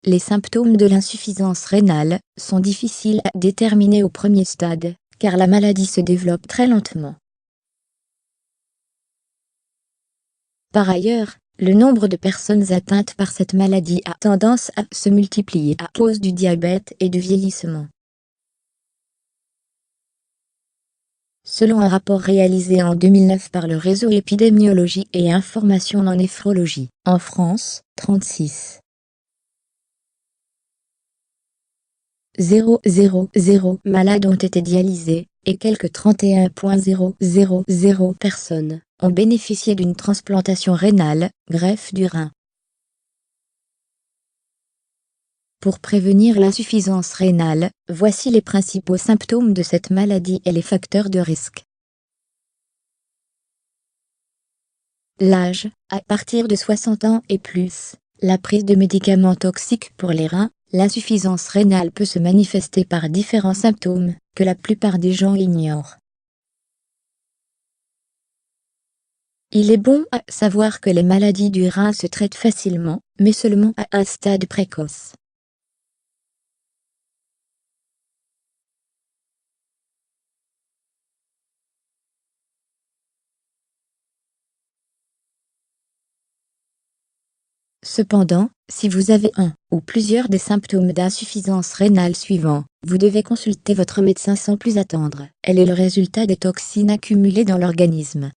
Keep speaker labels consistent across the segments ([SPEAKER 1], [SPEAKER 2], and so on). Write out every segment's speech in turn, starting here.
[SPEAKER 1] Les symptômes de l'insuffisance rénale sont difficiles à déterminer au premier stade, car la maladie se développe très lentement. Par ailleurs, le nombre de personnes atteintes par cette maladie a tendance à se multiplier à cause du diabète et du vieillissement. Selon un rapport réalisé en 2009 par le réseau Épidémiologie et Information en néphrologie, en France, 36 000 malades ont été dialysés, et quelques 31,000 personnes ont bénéficié d'une transplantation rénale, greffe du rein. Pour prévenir l'insuffisance rénale, voici les principaux symptômes de cette maladie et les facteurs de risque. L'âge, à partir de 60 ans et plus, la prise de médicaments toxiques pour les reins. L'insuffisance rénale peut se manifester par différents symptômes, que la plupart des gens ignorent. Il est bon à savoir que les maladies du rein se traitent facilement, mais seulement à un stade précoce. Cependant, si vous avez un ou plusieurs des symptômes d'insuffisance rénale suivants, vous devez consulter votre médecin sans plus attendre. Elle est le résultat des toxines accumulées dans l'organisme.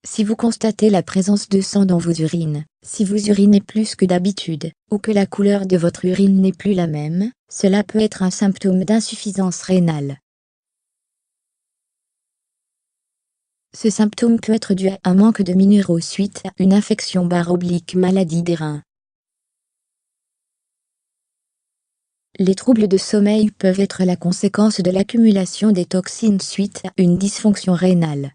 [SPEAKER 1] Si vous constatez la présence de sang dans vos urines, si vous urinez plus que d'habitude, ou que la couleur de votre urine n'est plus la même, cela peut être un symptôme d'insuffisance rénale. Ce symptôme peut être dû à un manque de minéraux suite à une infection maladie des reins. Les troubles de sommeil peuvent être la conséquence de l'accumulation des toxines suite à une dysfonction rénale.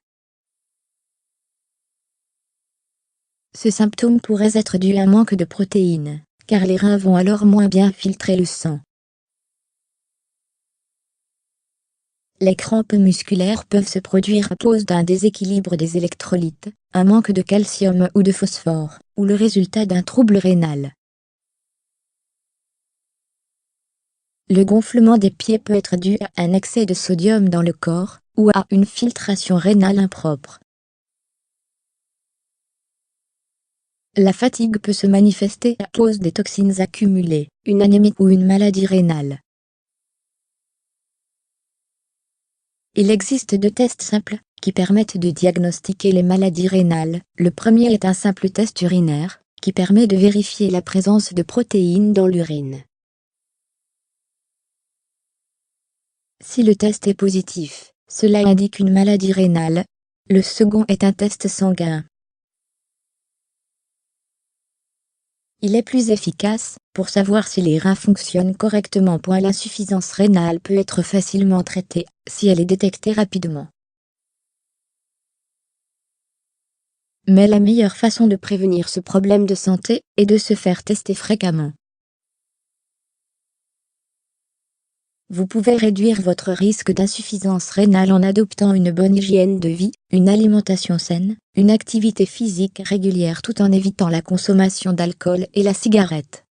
[SPEAKER 1] Ce symptôme pourrait être dû à un manque de protéines, car les reins vont alors moins bien filtrer le sang. Les crampes musculaires peuvent se produire à cause d'un déséquilibre des électrolytes, un manque de calcium ou de phosphore, ou le résultat d'un trouble rénal. Le gonflement des pieds peut être dû à un excès de sodium dans le corps, ou à une filtration rénale impropre. La fatigue peut se manifester à cause des toxines accumulées, une anémie ou une maladie rénale. Il existe 2 tests simples, qui permettent de diagnostiquer les maladies rénales. Le premier est un simple test urinaire, qui permet de vérifier la présence de protéines dans l'urine. Si le test est positif, cela indique une maladie rénale. Le second est un test sanguin. Il est plus efficace, pour savoir si les reins fonctionnent correctement. L'insuffisance rénale peut être facilement traitée, si elle est détectée rapidement. Mais la meilleure façon de prévenir ce problème de santé est de se faire tester fréquemment. Vous pouvez réduire votre risque d'insuffisance rénale en adoptant une bonne hygiène de vie, une alimentation saine, une activité physique régulière tout en évitant la consommation d'alcool et la cigarette.